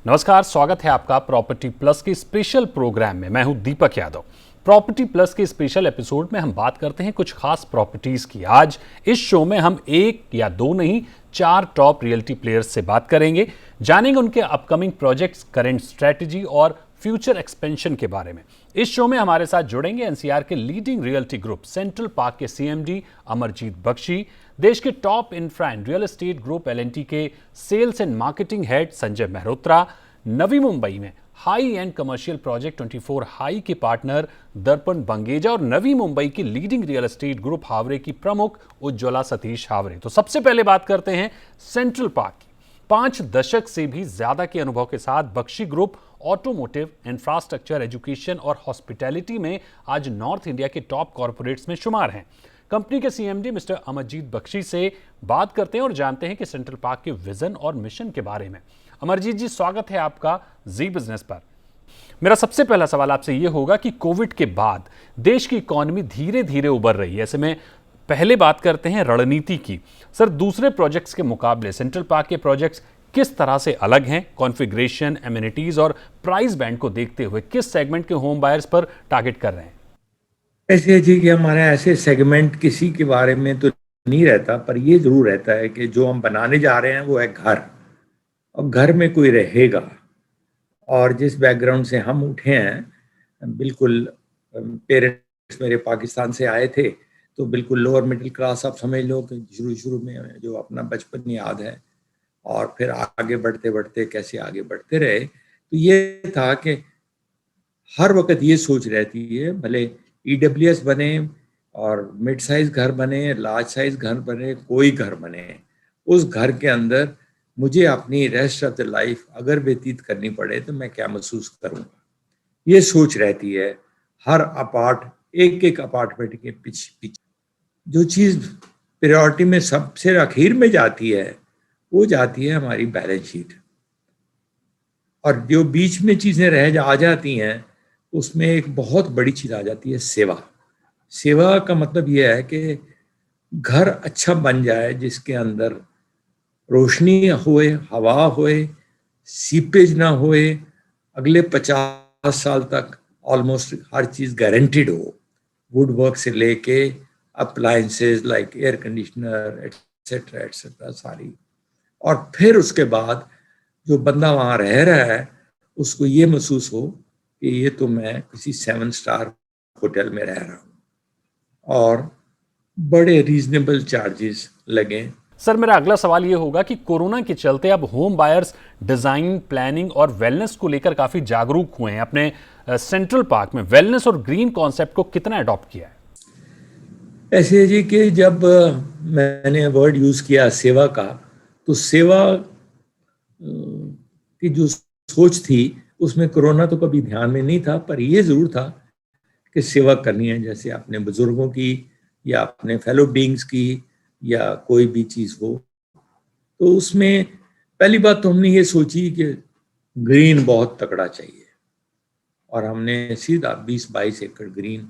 नमस्कार, स्वागत है आपका प्रॉपर्टी प्लस के स्पेशल प्रोग्राम में। मैं हूं दीपक यादव। प्रॉपर्टी प्लस के स्पेशल एपिसोड में हम बात करते हैं कुछ खास प्रॉपर्टीज की। आज इस शो में हम एक या दो नहीं, 4 टॉप रियल्टी प्लेयर्स से बात करेंगे, जानेंगे उनके अपकमिंग प्रोजेक्ट्स, करंट स्ट्रेटजी और फ्यूचर एक्सपेंशन के बारे में। इस शो में हमारे साथ जुड़ेंगे एनसीआर के leading realty group central park के सीएमडी अमरजीत बख्शी, देश के top infra and real estate group L and T के sales and marketing head Sanjay Mehrotra, Navi Mumbai में high end commercial project 24 high के पार्टनर दर्पण बंगेजा और नवी मुंबई की leading real estate group Haware की प्रमुख उज्ज्वला सतीश हावरे। तो सबसे पहले बात करते हैं सेंट्रल पार्क की। 5 दशक से भी ज्यादा के अनुभव के साथ Bakshi group automotive, infrastructure, education और हॉस्पिटैलिटी में आज नॉर्थ इंडिया के टॉप कॉर्पोरेट्स में शुमार हैं। कंपनी के सीएमडी मिस्टर अमरजीत बख्शी से बात करते हैं और जानते हैं कि सेंट्रल पार्क के विजन और मिशन के बारे में। अमरजीत जी, स्वागत है आपका जी बिजनेस पर। मेरा सबसे पहला सवाल आपसे यह होगा कि कोविड के बाद देश की इकोनॉमी धीरे धीरे उबर रही है। ऐसे में पहले बात करते हैं रणनीति की। सर, दूसरे प्रोजेक्ट्स के मुकाबले सेंट्रल पार्क के प्रोजेक्ट्स किस तरह से अलग हैं? कॉन्फ़िगरेशन, एमिनिटीज और प्राइस बैंड को देखते हुए किस सेगमेंट के होम बायर्स पर टारगेट कर रहे हैं? ऐसे है जी कि हमारा ऐसे सेगमेंट किसी के बारे में तो नहीं रहता, पर ये जरूर रहता है कि जो हम बनाने जा रहे हैं वो है घर, और घर में कोई रहेगा। और जिस बैकग्राउंड से हम उठे हैं, बिल्कुल पेरेंट्स मेरे पाकिस्तान से आए थे, तो बिल्कुल लोअर मिडिल क्लास आप समझ लो कि शुरू में जो अपना बचपन याद है, और फिर आगे बढ़ते बढ़ते कैसे आगे बढ़ते रहे। तो ये था कि हर वक्त ये सोच रहती है, भले ईडब्ल्यूएस बने और मिड साइज घर बने, लार्ज साइज घर बने, कोई घर बने, उस घर के अंदर मुझे अपनी रेस्ट ऑफ द लाइफ अगर व्यतीत करनी पड़े तो मैं क्या महसूस करूँगा, ये सोच रहती है। हर एक एक अपार्टमेंट के पीछे जो चीज़ प्रायोरिटी में सबसे आखिर में जाती है वो जाती है हमारी बैलेंस शीट, और जो बीच में चीज़ें आ जाती हैं उसमें एक बहुत बड़ी चीज़ आ जाती है सेवा। सेवा का मतलब यह है कि घर अच्छा बन जाए जिसके अंदर रोशनी होए, हवा होए, सीपेज ना होए, अगले 50 साल तक ऑलमोस्ट हर चीज़ गारंटीड हो, वुड वर्क से लेके appliances like air conditioner etcetera etcetera सारी। और फिर उसके बाद जो बंदा वहाँ रह रहा है उसको ये महसूस हो कि ये तो मैं किसी 7 स्टार होटल में रह रहा हूँ, और बड़े रीजनेबल चार्जेस लगे। सर, मेरा अगला सवाल यह होगा कि कोरोना के चलते अब होम बायर्स डिजाइन, प्लानिंग और वेलनेस को लेकर काफी जागरूक हुए हैं। अपने सेंट्रल पार्क में वेलनेस और ग्रीन कॉन्सेप्ट को कितना अडॉप्ट किया है? ऐसे है जी कि जब मैंने वर्ड यूज किया सेवा का, तो सेवा की जो सोच थी उसमें कोरोना तो कभी ध्यान में नहीं था, पर यह जरूर था कि सेवा करनी है, जैसे अपने बुजुर्गों की या अपने फेलो बीइंग्स की या कोई भी चीज़ हो। तो उसमें पहली बात तो हमने ये सोची कि ग्रीन बहुत तगड़ा चाहिए, और हमने सीधा 20-22 एकड़ ग्रीन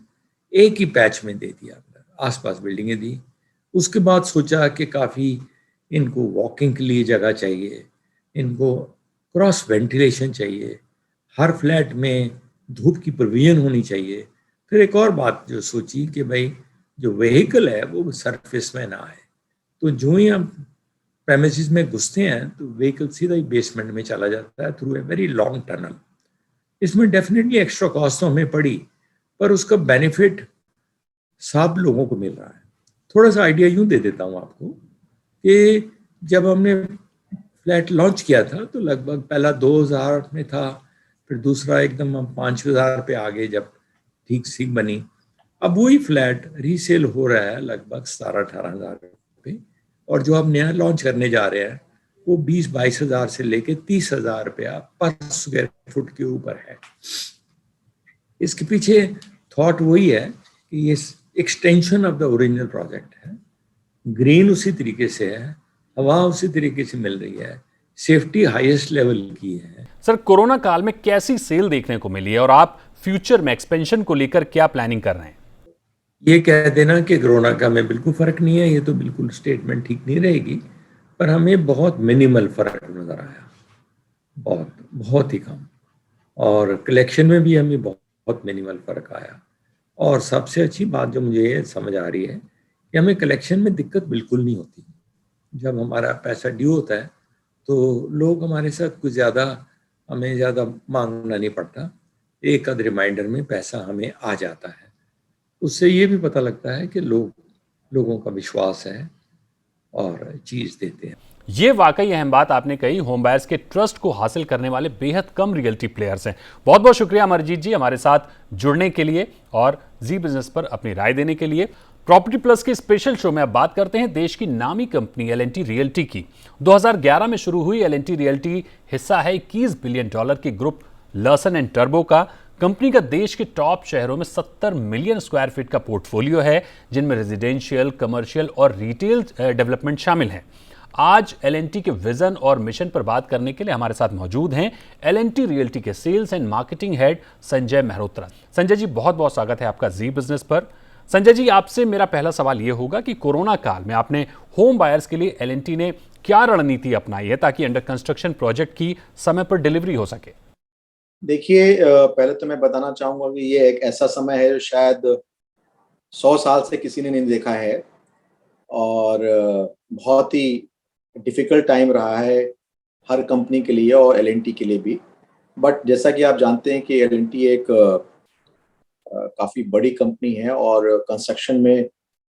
एक ही पैच में दे दिया, आसपास बिल्डिंगें दी। उसके बाद सोचा कि काफ़ी इनको वॉकिंग के लिए जगह चाहिए, इनको क्रॉस वेंटिलेशन चाहिए, हर फ्लैट में धूप की प्रोविजन होनी चाहिए। फिर एक और बात जो सोची कि भाई जो व्हीकल है वो सरफेस में ना आए, तो जो ही हम प्रेमिसेस में घुसते हैं तो व्हीकल सीधा ही बेसमेंट में चला जाता है through a very long tunnel. इसमें डेफिनेटली एक्स्ट्रा कॉस्ट तो हमें पड़ी, पर उसका बेनिफिट सब लोगों को मिल रहा है। थोड़ा सा आइडिया यूं दे देता हूं आपको कि जब हमने फ्लैट लॉन्च किया था तो लगभग पहला 2000 में था, फिर दूसरा एकदम हम 5000 पे आ गए जब ठीक सी बनी। अब वही फ्लैट रीसेल हो रहा है लगभग 17-18 हजार पे, और जो अब नया लॉन्च करने जा रहे हैं वो 20-22 हजार से लेके 30 हजार रुपया पर स्क्वायर फुट के ऊपर है। इसके पीछे थॉट वही है कि ये extension of the original project है, ग्रीन उसी तरीके से है, हवा उसी तरीके से मिल रही है, सेफ्टी हाईएस्ट लेवल की है। सर, कोरोना काल में कैसी सेल देखने को मिली है और आप फ्यूचर में एक्सपेंशन को लेकर क्या प्लानिंग कर रहे हैं? ये कह देना कि कोरोना का हमें बिल्कुल फर्क नहीं है, ये तो बिल्कुल स्टेटमेंट ठीक नहीं रहेगी, पर हमें बहुत मिनिमल फर्क नजर आया। बहुत बहुत ही कम। और कलेक्शन में भी हमें बहुत बहुत मिनिमल फर्क आया। और सबसे अच्छी बात जो मुझे ये समझ आ रही है कि हमें कलेक्शन में दिक्कत बिल्कुल नहीं होती। जब हमारा पैसा ड्यू होता है तो लोग हमारे साथ कुछ ज़्यादा, हमें ज़्यादा मांगना नहीं पड़ता। एक आध रिमाइंडर में पैसा हमें आ जाता है। उससे ये भी पता लगता है कि लोगों का विश्वास है और चीज़ देते हैं। ये वाकई अहम बात आपने कही। होम बायर्स के ट्रस्ट को हासिल करने वाले बेहद कम रियल्टी प्लेयर्स हैं। बहुत बहुत शुक्रिया अमरजीत जी हमारे साथ जुड़ने के लिए और जी बिजनेस पर अपनी राय देने के लिए। प्रॉपर्टी प्लस के स्पेशल शो में अब बात करते हैं देश की नामी कंपनी एल&टी रियल्टी की। 2011 में शुरू हुई एल&टी रियल्टी हिस्सा है $21 बिलियन के ग्रुप लर्सन एंड टर्बो का। कंपनी का देश के टॉप शहरों में 70 मिलियन स्क्वायर फीट का पोर्टफोलियो है, जिनमें रेजिडेंशियल, कमर्शियल और रिटेल डेवलपमेंट शामिल हैं। आज एल&टी के विजन और मिशन पर बात करने के लिए हमारे साथ मौजूद हैं एल&टी रियल्टी के sales and marketing head Sanjay Mehrotra. Sanjay ji, बहुत बहुत स्वागत है आपका जी बिजनेस पर। संजय जी, आपसे मेरा पहला सवाल यह होगा कि कोरोना काल में आपने होम बायर्स के लिए एल&टी ने क्या रणनीति अपनाई है ताकि अंडर कंस्ट्रक्शन प्रोजेक्ट की समय पर डिलीवरी हो सके? देखिए, पहले तो मैं बताना चाहूंगा कि ये एक ऐसा समय है जो शायद 100 साल से किसी ने नहीं देखा है। और बहुत ही डिफिकल्ट टाइम रहा है हर कंपनी के लिए और एल&टी के लिए भी। बट जैसा कि आप जानते हैं कि एल&टी एक काफ़ी बड़ी कंपनी है और कंस्ट्रक्शन में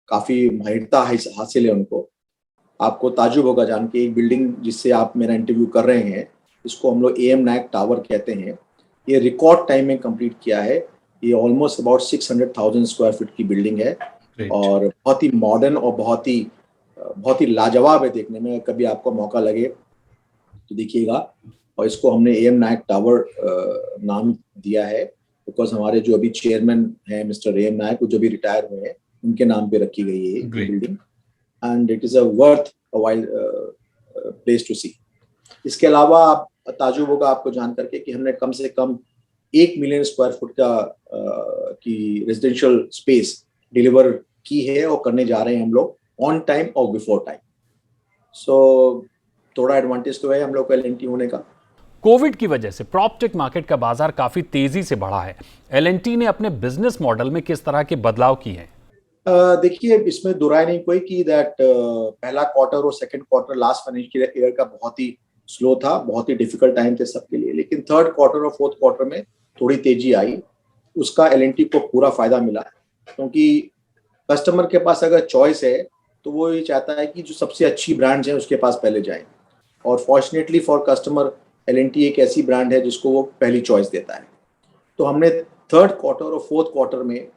काफ़ी माहिरता हासिल है उनको। आपको ताज्जुब होगा जान के, एक बिल्डिंग जिससे आप मेरा इंटरव्यू कर रहे हैं, इसको हम लोग AM नायक टावर कहते हैं, ये रिकॉर्ड टाइम में कंप्लीट किया है। ये ऑलमोस्ट अबाउट 600,000 स्क्वायर फीट की बिल्डिंग है। और बहुत ही मॉडर्न और बहुत ही लाजवाब है देखने में। कभी आपको मौका लगे तो देखिएगा। और इसको हमने AM नायक टावर नाम दिया है बिकॉज हमारे जो अभी चेयरमैन हैं मिस्टर AM नायक, जो भी रिटायर हुए हैं, उनके नाम पे रखी गई है ये building. And it is a worth a while place to see. इसके अलावा आप ताज्जुब होगा आपको जान करके कि हमने कम से कम 1 मिलियन स्क्वायर फुट की रेजिडेंशियल स्पेस डिलीवर की है और करने जा रहे हैं हम लोग ऑन टाइम और बिफोर टाइम। सो थोड़ा एडवांटेज तो है हम लोग का एल&टी होने का। कोविड की वजह से प्रॉपर्टी मार्केट का बाजार काफी तेजी से बढ़ा है। एल&टी ने अपने बिजनेस मॉडल में किस तरह के बदलाव किए हैं? देखिए, इसमें दो राय नहीं कोई कि दैट पहला क्वार्टर और second quarter last financial year का बहुत ही स्लो था, बहुत ही डिफिकल्ट टाइम थे सबके लिए। लेकिन थर्ड क्वार्टर और फोर्थ क्वार्टर में थोड़ी तेजी आई, उसका एल&टी को पूरा फायदा मिला। क्योंकि कस्टमर के पास अगर चॉइस है तो वो ये चाहता है कि जो सबसे अच्छी ब्रांड्स हैं उसके पास पहले जाएं। और फॉर्चुनेटली फॉर कस्टमर, एल&टी एक ऐसी ब्रांड है जिसको वो पहली चॉइस देता है। तो हमने थर्ड क्वार्टर और फोर्थ क्वार्टर में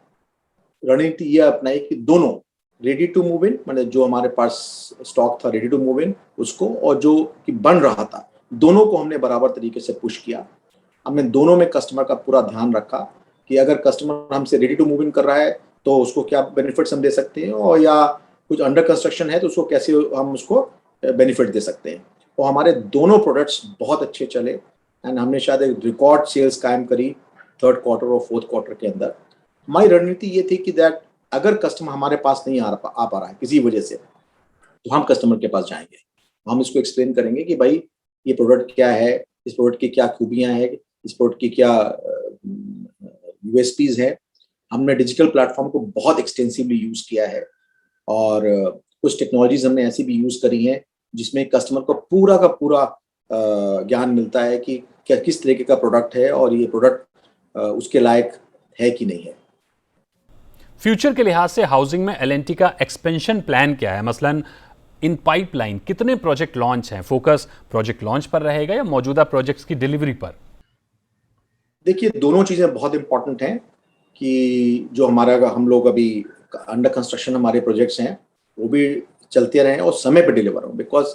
रणनीति यह अपनाई कि दोनों रेडी टू मूव इन, मतलब जो हमारे पास स्टॉक था रेडी टू मूव इन उसको, और जो कि बन रहा था, दोनों को हमने बराबर तरीके से पुश किया। हमने दोनों में कस्टमर का पूरा ध्यान रखा कि अगर कस्टमर हमसे रेडी टू मूव इन कर रहा है तो उसको क्या बेनिफिट्स हम दे सकते हैं, और या कुछ अंडर कंस्ट्रक्शन है तो उसको कैसे हम उसको बेनिफिट दे सकते हैं। और हमारे दोनों प्रोडक्ट्स बहुत अच्छे चले एंड हमने शायद एक रिकॉर्ड सेल्स कायम करी थर्ड क्वार्टर और फोर्थ क्वार्टर के अंदर। हमारी रणनीति ये थी कि दैट अगर कस्टमर हमारे पास नहीं आ पा रहा है किसी वजह से, तो हम कस्टमर के पास जाएंगे। हम इसको एक्सप्लेन करेंगे कि भाई ये प्रोडक्ट क्या है, इस प्रोडक्ट की क्या खूबियां हैं, इस प्रोडक्ट की क्या यूएसपीज है। हमने डिजिटल प्लेटफॉर्म को बहुत एक्सटेंसिवली यूज किया है और कुछ टेक्नोलॉजीज हमने ऐसी भी यूज करी हैं जिसमें कस्टमर को पूरा का पूरा ज्ञान मिलता है कि क्या किस तरीके का प्रोडक्ट है और ये प्रोडक्ट उसके लायक है कि नहीं है। फ्यूचर के लिहाज से हाउसिंग में एल&टी का एक्सपेंशन प्लान क्या है? मसलन इन पाइपलाइन कितने प्रोजेक्ट लॉन्च हैं? फोकस प्रोजेक्ट लॉन्च पर रहेगा या मौजूदा प्रोजेक्ट्स की डिलीवरी पर? देखिए, दोनों चीज़ें बहुत इंपॉर्टेंट हैं कि जो हम लोग अभी अंडर कंस्ट्रक्शन हमारे प्रोजेक्ट्स हैं वो भी चलते रहें और समय पे डिलीवर हों। बिकॉज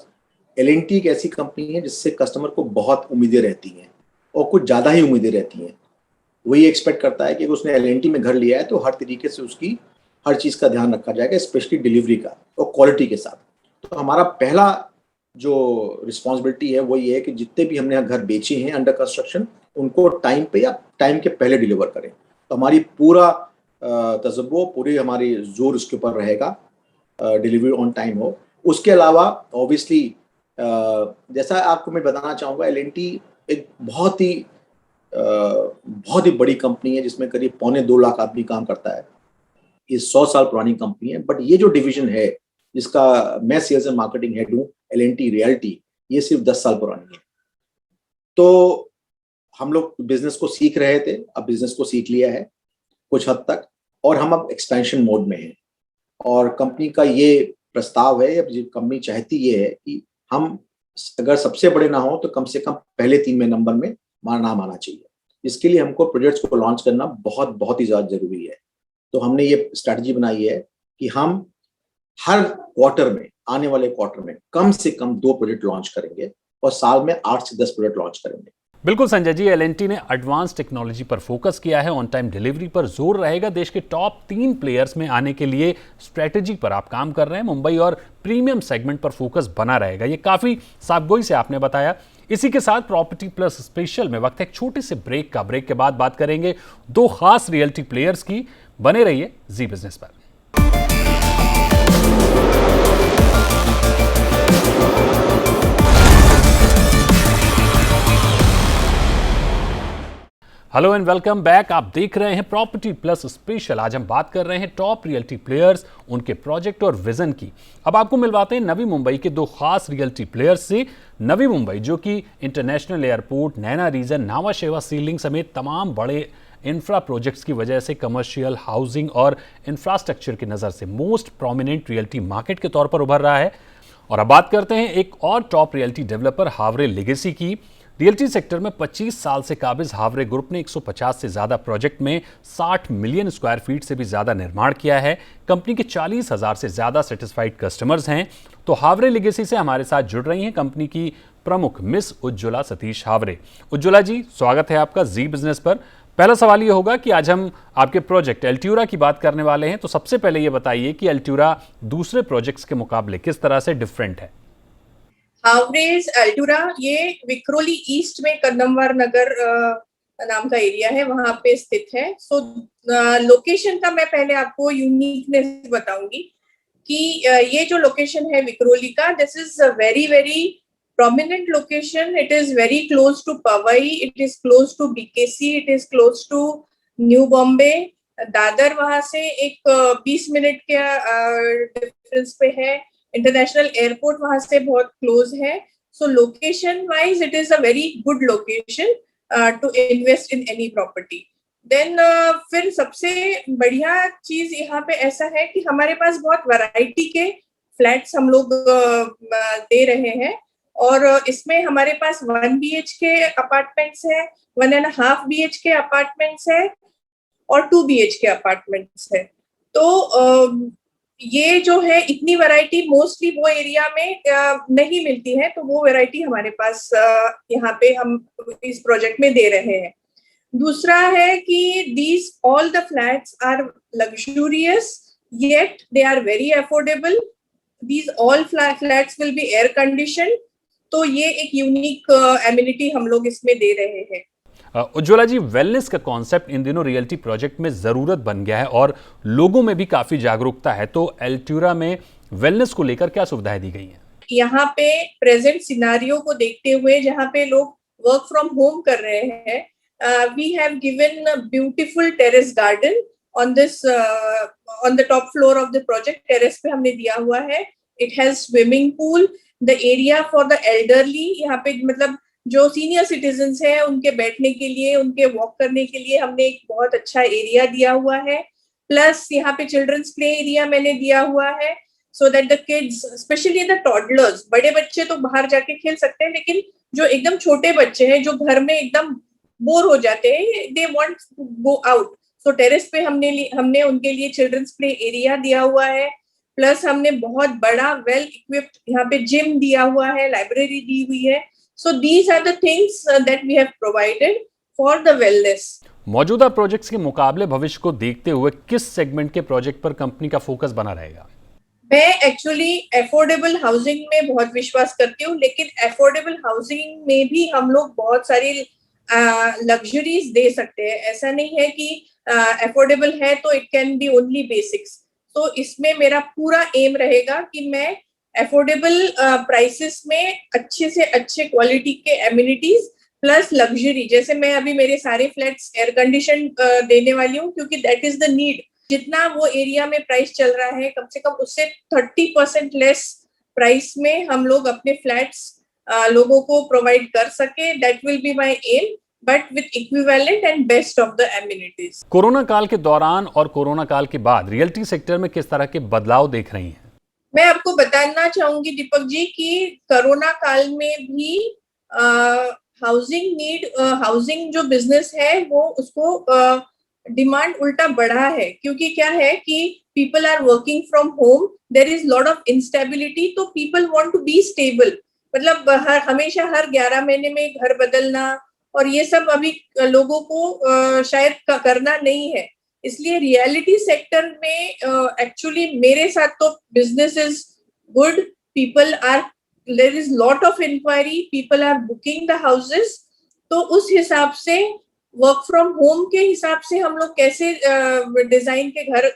एल&टी एक ऐसी कंपनी है जिससे कस्टमर को बहुत उम्मीदें रहती हैं और कुछ ज़्यादा ही उम्मीदें रहती हैं। वही एक्सपेक्ट करता है कि उसने एल&टी में घर लिया है तो हर तरीके से उसकी हर चीज़ का ध्यान रखा जाएगा, स्पेशली डिलीवरी का और क्वालिटी के साथ। तो हमारा पहला जो रिस्पॉन्सिबिलिटी है वो ये है कि जितने भी हमने घर बेचे हैं अंडर कंस्ट्रक्शन उनको टाइम पे या टाइम के पहले डिलीवर करें। तो हमारी पूरा तजुर्बा, पूरी हमारी जोर उसके ऊपर रहेगा, डिलीवरी ऑन टाइम हो। उसके अलावा ऑब्वियसली जैसा आपको मैं बताना चाहूँगा, एल&टी एक बहुत ही बड़ी कंपनी है जिसमें करीब 2.25 लाख आदमी काम करता है। ये 100 साल पुरानी कंपनी है, बट ये जो डिवीजन है जिसका मैं सेल्स एंड मार्केटिंग हेड हूँ, L&T रियल्टी, ये सिर्फ 10 साल पुरानी है। तो हम लोग बिजनेस को सीख रहे थे, अब बिजनेस को सीख लिया है कुछ हद तक, और हम अब एक्सपेंशन मोड में हैं। और कंपनी का ये प्रस्ताव है, अब कंपनी चाहती ये है कि हम अगर सबसे बड़े ना हो तो कम से कम पहले 3 में नंबर में नाम आना चाहिए। इसके लिए हमको प्रोजेक्ट्स को लॉन्च करना बहुत ही ज़्यादा जरूरी है। तो हमने ये स्ट्रैटेजी बनाई है कि हम हर क्वार्टर में, आने वाले क्वार्टर में कम से कम 2 प्रोजेक्ट लॉन्च करेंगे और साल में 8 से 10 प्रोजेक्ट लॉन्च करेंगे। बिल्कुल संजय जी, L&T ने एडवांस टेक्नोलॉजी पर फोकस किया है, ऑन टाइम डिलीवरी पर जोर रहेगा। देश के टॉप 3 प्लेयर्स में आने के लिए स्ट्रेटेजी पर आप काम कर रहे हैं। मुंबई और प्रीमियम सेगमेंट पर फोकस बना रहेगा, ये काफी साफगोई से आपने बताया। इसी के साथ प्रॉपर्टी प्लस स्पेशल में वक्त है एक छोटे से ब्रेक का। ब्रेक के बाद बात करेंगे 2 खास रियल्टी प्लेयर्स की। बने रहिए जी बिजनेस पर। Hello and welcome back. आप देख रहे हैं प्रॉपर्टी प्लस स्पेशल। आज हम बात कर रहे हैं टॉप रियल्टी प्लेयर्स, उनके प्रोजेक्ट और विजन की। अब आपको मिलवाते हैं नवी मुंबई के 2 खास रियल्टी प्लेयर्स से। नवी मुंबई जो कि इंटरनेशनल एयरपोर्ट, नैना रीजन, नावा शेवा सीलिंग समेत तमाम बड़े इंफ्रा प्रोजेक्ट्स की वजह से कमर्शियल, हाउसिंग और इंफ्रास्ट्रक्चर की नज़र से मोस्ट प्रोमिनेंट रियल्टी मार्केट के तौर पर उभर रहा है। और अब बात करते हैं एक और top realty developer Haware legacy की। रियल्टी सेक्टर में 25 साल से काबिज हावरे ग्रुप ने 150 से ज्यादा प्रोजेक्ट में 60 मिलियन स्क्वायर फीट से भी ज्यादा निर्माण किया है। कंपनी के 40,000 से ज्यादा सेटिस्फाइड कस्टमर्स हैं। तो हावरे लेगेसी से हमारे साथ जुड़ रही हैं कंपनी की प्रमुख मिस उज्ज्वला सतीश हावरे। उज्ज्वला जी, स्वागत है आपका जी बिजनेस पर। पहला सवाल ये होगा कि आज हम आपके प्रोजेक्ट एल्ट्यूरा की बात करने वाले हैं, तो सबसे पहले ये बताइए कि एल्ट्यूरा दूसरे प्रोजेक्ट्स के मुकाबले किस तरह से डिफरेंट है। हावरेज एल्टूरा ये विक्रोली ईस्ट में कदमवार नगर नाम का एरिया है, वहां पे स्थित है। सो लोकेशन का मैं पहले आपको यूनिकनेस बताऊंगी कि ये जो लोकेशन है विक्रोली का, this is a very very prominent location. It is very close to Powai, it is close to BKC, it is close to New Bombay. Dadar वहां से एक 20 मिनट के डिफरेंस पे है। इंटरनेशनल एयरपोर्ट वहां से बहुत क्लोज है। So location wise it is a very good location to invest in any property. Then फिर सबसे बढ़िया चीज यहाँ पे ऐसा है कि हमारे पास बहुत वैरायटी के फ्लैट्स हम लोग दे रहे हैं। और इसमें हमारे पास 1 BHK अपार्टमेंट्स है, 1.5 BHK अपार्टमेंट्स है और 2 BHK अपार्टमेंट्स है। तो ये जो है इतनी वैरायटी मोस्टली वो एरिया में नहीं मिलती है, तो वो वैरायटी हमारे पास यहाँ पे हम इस प्रोजेक्ट में दे रहे हैं। दूसरा है कि these all the flats are luxurious yet they are very affordable. These all flats will be air conditioned. तो ये एक यूनिक एमिनिटी हम लोग इसमें दे रहे हैं। उज्ज्वला जी, वेलनेस का कॉन्सेप्ट इन दिनों रियल्टी प्रोजेक्ट में जरूरत बन गया है और लोगों में भी काफी जागरूकता है, तो एल्ट्यूरा में वेलनेस को लेकर क्या सुविधाएं दी गई हैं? यहाँ पे प्रेजेंट सिनारियो को देखते हुए जहाँ पे लोग वर्क फ्रॉम होम कर रहे हैं, we have given beautiful terrace garden on the top floor of the project. Terrace पे हमने दिया हुआ है। It has swimming pool, the area for the elderly, यहाँ पे मतलब जो सीनियर सिटीजन्स हैं उनके बैठने के लिए, उनके वॉक करने के लिए हमने एक बहुत अच्छा एरिया दिया हुआ है। प्लस यहाँ पे चिल्ड्रंस प्ले एरिया मैंने दिया हुआ है, so that the kids, specially the toddlers, बड़े बच्चे तो बाहर जाके खेल सकते हैं, लेकिन जो एकदम छोटे बच्चे हैं जो घर में एकदम बोर हो जाते हैं, they want to go out, so terrace पे हमने उनके लिए चिल्ड्रंस प्ले एरिया दिया हुआ है। प्लस हमने बहुत बड़ा वेल इक्विप्ड यहाँ पे जिम दिया हुआ है, लाइब्रेरी दी हुई है। So these are the things that we have provided for the wellness. मौजूदा प्रोजेक्ट्स के मुकाबले भविष्य को देखते हुए किस सेगमेंट के प्रोजेक्ट पर कंपनी का फोकस बना रहेगा? मैं एक्चुअली अफोर्डेबल हाउसिंग में बहुत विश्वास करती हूँ, लेकिन अफोर्डेबल हाउसिंग में भी हम लोग बहुत सारी लग्जरीज दे सकते हैं। ऐसा नहीं है कि अफोर्डेबल है तो it can be only basics. तो इसमें मेरा पूरा एम रहेगा कि मैं अफोर्डेबल प्राइसेस में अच्छे से अच्छे क्वालिटी के एमिनिटीज प्लस लग्जरी, जैसे मैं अभी मेरे सारे फ्लैट्स एयर कंडीशन देने वाली हूँ, क्योंकि दैट इज द नीड। जितना वो एरिया में प्राइस चल रहा है, कम से कम उससे 30% लेस प्राइस में हम लोग अपने फ्लैट्स लोगों को प्रोवाइड कर सके। That will be my aim, but with equivalent and best of the amenities. Corona काल के दौरान और कोरोना काल के बाद रियल्टी सेक्टर में किस तरह के बदलाव देख रही हैं? मैं आपको बताना चाहूंगी दीपक जी कि कोरोना काल में भी हाउसिंग जो बिजनेस है वो उसको डिमांड उल्टा बढ़ा है, क्योंकि क्या है कि people are working from home, there is lot of instability, तो people want to be stable. मतलब हमेशा हर 11 महीने में घर बदलना और ये सब अभी लोगों को शायद करना नहीं है। इसलिए रियलिटी सेक्टर में एक्चुअली मेरे साथ तो business is good, people are, there is lot of inquiry, people are booking the houses. तो उस हिसाब से वर्क फ्रॉम होम के हिसाब से हम लोग कैसे डिजाइन के घर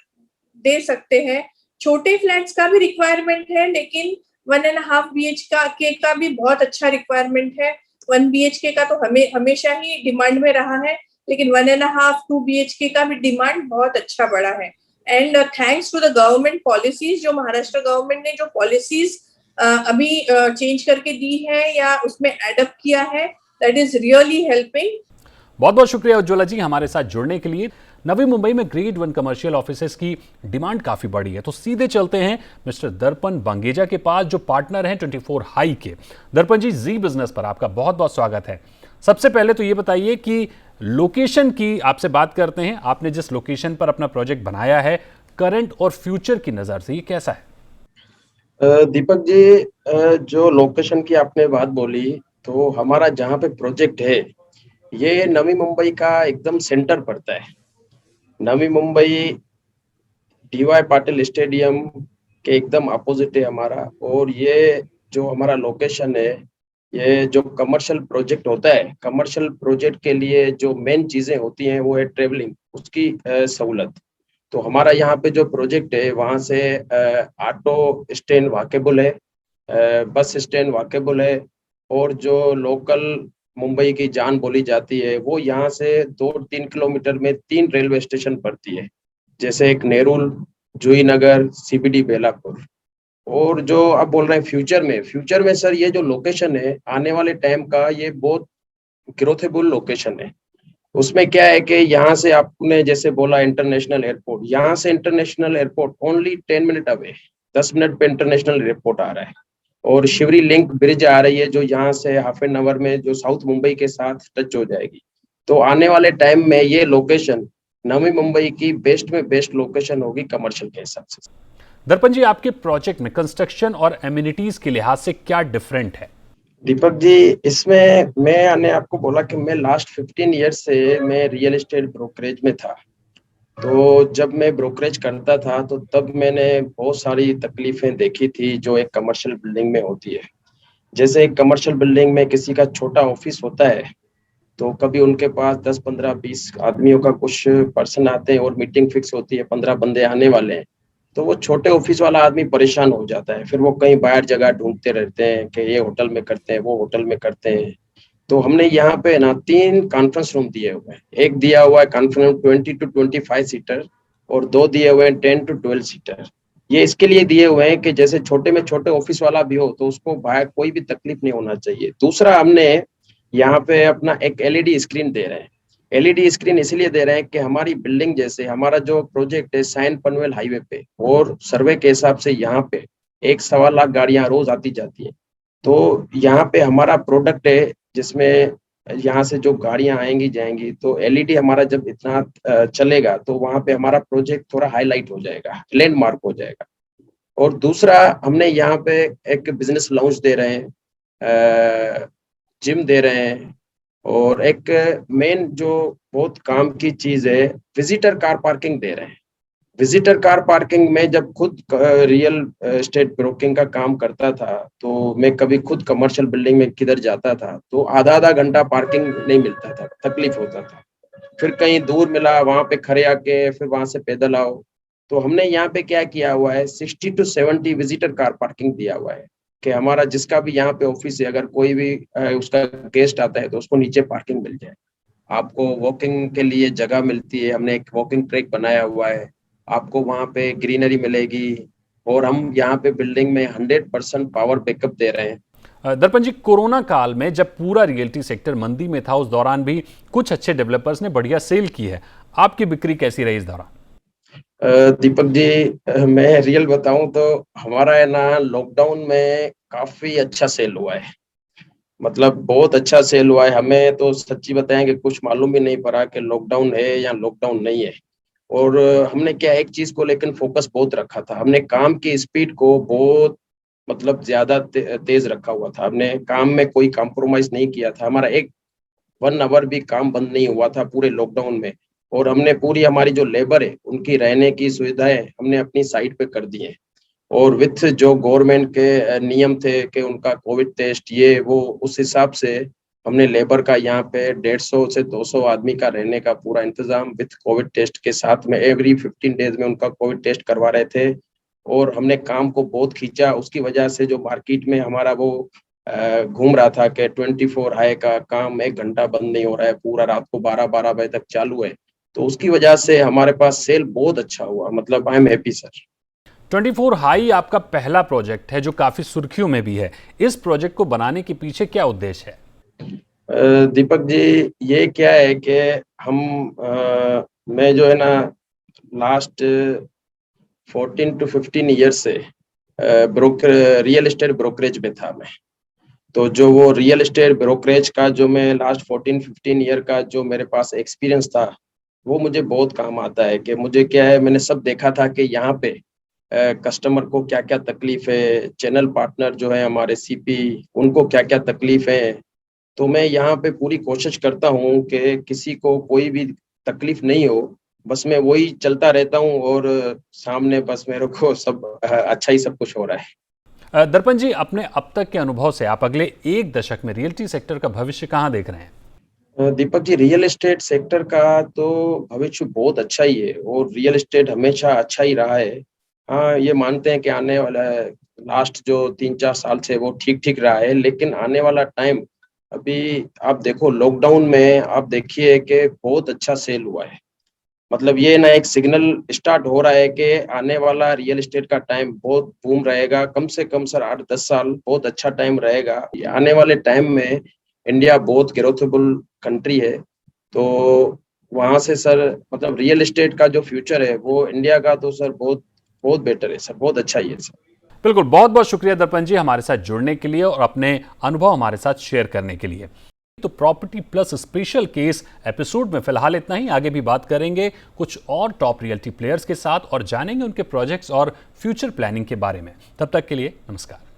दे सकते हैं। छोटे फ्लैट्स का भी रिक्वायरमेंट है, लेकिन 1.5 BHK का भी बहुत अच्छा रिक्वायरमेंट है। 1 BHK का तो हमेशा ही डिमांड में रहा है, लेकिन 1.5-2 BHK का भी डिमांड बहुत अच्छा बढ़ा है। And thanks to the government policies, जो महाराष्ट्र गवर्नमेंट ने जो पॉलिसीज अभी चेंज करके दी है या उसमें एडप्ट किया है, दैट इज रियली हेल्पिंग। बहुत बहुत शुक्रिया उज्ज्वला जी हमारे साथ जुड़ने के लिए। नवी मुंबई में ग्रेड 1 कमर्शियल ऑफिसेज की डिमांड काफी बढ़ी है, तो सीधे चलते हैं मिस्टर दर्पण बंगेजा के पास, जो पार्टनर हैं 24 हाई के। दर्पण जी, जी बिजनेस पर आपका बहुत बहुत स्वागत है। सबसे पहले तो ये बताइए कि लोकेशन की आपसे बात करते हैं। आपने जिस लोकेशन पर अपना प्रोजेक्ट बनाया है, करंट और फ्यूचर की नजर से ये कैसा है? दीपक जी, जो लोकेशन की आपने बात बोली, तो हमारा जहाँ पे प्रोजेक्ट है ये नवी मुंबई का एकदम सेंटर पड़ता है। नवी मुंबई DY पाटिल स्टेडियम के एकदम अपोजिट है हमारा। और ये जो हमारा लोकेशन है, ये जो कमर्शियल प्रोजेक्ट होता है, कमर्शियल प्रोजेक्ट के लिए जो मेन चीजें होती हैं वो है ट्रेवलिंग, उसकी सहूलत। तो हमारा यहाँ पे जो प्रोजेक्ट है वहाँ से ऑटो स्टैंड वाकेबल है, बस स्टैंड वाकेबल है, और जो लोकल मुंबई की जान बोली जाती है वो यहाँ से 2-3 किलोमीटर में 3 रेलवे स्टेशन पड़ती है, जैसे एक नेरुल, जूही नगर, CBD बेलापुर। और जो आप बोल रहे हैं फ्यूचर में सर, ये जो लोकेशन है आने वाले टाइम का ये बहुत ग्रोथेबल लोकेशन है। उसमें क्या है कि यहाँ से आपने जैसे बोला इंटरनेशनल एयरपोर्ट, यहाँ से international airport only 10 minute away, 10 minute पे इंटरनेशनल एयरपोर्ट आ रहा है। और शिवरी लिंक ब्रिज आ रही है जो यहाँ से हाफ एन आवर में जो साउथ मुंबई के साथ टच हो जाएगी। तो आने वाले टाइम में ये लोकेशन नवी मुंबई की बेस्ट में बेस्ट लोकेशन होगी कमर्शियल के हिसाब से। दर्पण जी, आपके प्रोजेक्ट में कंस्ट्रक्शन और एमिनिटीज के लिहाज से क्या डिफरेंट है? दीपक जी, इसमें मैंने आपको बोला कि मैं लास्ट 15 ईयर से मैं रियल एस्टेट ब्रोकरेज में था। तो जब मैं ब्रोकरेज करता था तो तब मैंने बहुत सारी तकलीफें देखी थी जो एक कमर्शियल बिल्डिंग में होती है। जैसे एक कमर्शियल बिल्डिंग में किसी का छोटा ऑफिस होता है, तो कभी उनके पास 10, 15, 20 आदमियों का कुछ पर्सन आते हैं और मीटिंग फिक्स होती है, 15 बंदे आने वाले हैं, तो वो छोटे ऑफिस वाला आदमी परेशान हो जाता है। फिर वो कहीं बाहर जगह ढूंढते रहते हैं कि ये होटल में करते हैं, वो होटल में करते हैं। तो हमने यहाँ पे ना 3 कॉन्फ्रेंस रूम दिए हुए हैं। एक दिया हुआ है कॉन्फ्रेंस 20 to 25 सीटर, और 2 दिए हुए हैं 10 to 12 सीटर। ये इसके लिए दिए हुए हैं कि जैसे छोटे में छोटे ऑफिस वाला भी हो तो उसको बाहर कोई भी तकलीफ नहीं होना चाहिए। दूसरा, हमने यहाँ पे अपना एक LED स्क्रीन दे रहे हैं। LED स्क्रीन इसलिए दे रहे हैं कि हमारी बिल्डिंग, जैसे हमारा जो प्रोजेक्ट है साइन पनवेल हाईवे पे, और सर्वे के हिसाब से यहाँ पे 1-1.25 लाख गाड़ियां रोज आती जाती है। तो यहाँ पे हमारा प्रोडक्ट है जिसमें यहाँ से जो गाड़ियां आएंगी जाएंगी, तो LED हमारा जब इतना चलेगा तो वहां पे हमारा प्रोजेक्ट थोड़ा हाईलाइट हो जाएगा, लैंडमार्क हो जाएगा। और दूसरा, हमने यहाँ पे एक बिजनेस लाउंज दे रहे हैं, जिम दे रहे हैं, और एक मेन जो बहुत काम की चीज है, विजिटर कार पार्किंग दे रहे हैं। विजिटर कार पार्किंग में जब खुद रियल एस्टेट ब्रोकिंग का काम करता था तो मैं कभी खुद कमर्शियल बिल्डिंग में किधर जाता था तो आधा घंटा पार्किंग नहीं मिलता था, तकलीफ होता था। फिर कहीं दूर मिला, वहां पे खड़े आके फिर वहां से पैदल आओ। तो हमने यहाँ पे क्या किया हुआ है, 60 to 70 विजिटर कार पार्किंग दिया हुआ है। कि हमारा जिसका भी यहाँ पे ऑफिस है, अगर कोई भी उसका गेस्ट आता है तो उसको नीचे पार्किंग मिल जाए, आपको वॉकिंग के लिए जगह मिलती है, हमने एक वॉकिंग ट्रैक बनाया हुआ है, आपको वहाँ पे ग्रीनरी मिलेगी, और हम यहाँ पे बिल्डिंग में 100% पावर बैकअप दे रहे हैं। दर्पण जी, कोरोना काल में जब पूरा रियल्टी सेक्टर मंदी में था, उस दौरान भी कुछ अच्छे डेवलपर्स ने बढ़िया सेल की है। आपकी बिक्री कैसी रही इस दौरान? दीपक जी, मैं रियल बताऊं तो हमारा है ना, लॉकडाउन में काफी अच्छा सेल हुआ है, मतलब बहुत अच्छा सेल हुआ है। हमें तो सच्ची बताएं कि कुछ मालूम भी नहीं पड़ा कि लॉकडाउन है या लॉकडाउन नहीं है। और हमने क्या एक चीज को लेकर फोकस बहुत रखा था, हमने काम की स्पीड को बहुत मतलब ज्यादा तेज रखा हुआ था, हमने काम में कोई कॉम्प्रोमाइज नहीं किया था। हमारा एक 1 आवर भी काम बंद नहीं हुआ था पूरे लॉकडाउन में। और हमने पूरी हमारी जो लेबर है उनकी रहने की सुविधाएं हमने अपनी साइट पे कर दी है। और विथ जो गवर्नमेंट के नियम थे कि उनका कोविड टेस्ट ये वो, उस हिसाब से हमने लेबर का यहाँ पे 150 से 200 आदमी का रहने का पूरा इंतजाम विथ कोविड टेस्ट के साथ में एवरी 15 डेज में उनका कोविड टेस्ट करवा रहे थे। और हमने काम को बहुत खींचा, उसकी वजह से जो मार्केट में हमारा वो घूम रहा था कि 24 हाई का काम 1 घंटा बंद नहीं हो रहा है, पूरा रात को 12-12 बजे तक चालू है, तो उसकी वजह से हमारे पास सेल बहुत अच्छा हुआ। मतलब I am happy sir. 24 high आपका पहला प्रोजेक्ट है जो काफी सुर्खियों में भी है। इस प्रोजेक्ट को बनाने के पीछे क्या उद्देश्य है? दीपक जी, ये क्या है कि हम मैं जो है ना लास्ट 14 to 15 ईयर से ब्रोकर रियल एस्टेट ब्रोकरेज में था मैं। तो जो वो रियल एस्टेट ब्रोकरेज का जो मैं लास्ट 14-15 ईयर का जो मेरे पास एक्सपीरियंस था, वो मुझे बहुत काम आता है। कि मुझे क्या है, मैंने सब देखा था कि यहाँ पे कस्टमर को क्या क्या तकलीफ है, चैनल पार्टनर जो है हमारे सीपी, उनको क्या क्या तकलीफ है। तो मैं यहाँ पे पूरी कोशिश करता हूँ कि किसी को कोई भी तकलीफ नहीं हो, बस मैं वही चलता रहता हूँ और सामने बस मेरे को सब अच्छा ही सब कुछ हो रहा है। दर्पण जी, अपने अब तक के अनुभव से आप अगले 1 दशक में रियल्टी सेक्टर का भविष्य कहाँ देख रहे हैं? Deepak ji, real estate sector का तो भविष्य बहुत अच्छा ही है, और रियल एस्टेट हमेशा अच्छा ही रहा है। हाँ, ये मानते हैं कि आने वाला लास्ट जो 3-4 साल से वो ठीक ठीक रहा है, लेकिन आने वाला टाइम अभी आप देखो, लॉकडाउन में आप देखिए कि बहुत अच्छा सेल हुआ है। मतलब ये ना एक सिग्नल स्टार्ट हो रहा है कि आने वाला रियल एस्टेट का टाइम बहुत बूम रहेगा। कम से कम सर 8-10 साल बहुत अच्छा टाइम रहेगा। आने वाले टाइम में इंडिया बहुत ग्रोथेबल कंट्री है, तो वहां से सर मतलब रियल एस्टेट का जो फ्यूचर है वो इंडिया का तो सर बहुत बहुत बेटर है सर, बहुत अच्छा ही है सर। बिल्कुल, बहुत बहुत शुक्रिया दर्पण जी हमारे साथ जुड़ने के लिए और अपने अनुभव हमारे साथ शेयर करने के लिए। तो property plus special case episode में फिलहाल इतना ही। आगे भी बात करेंगे कुछ और टॉप रियल्टी प्लेयर्स के साथ और जानेंगे उनके प्रोजेक्ट्स और फ्यूचर प्लानिंग के बारे में। तब तक के लिए नमस्कार।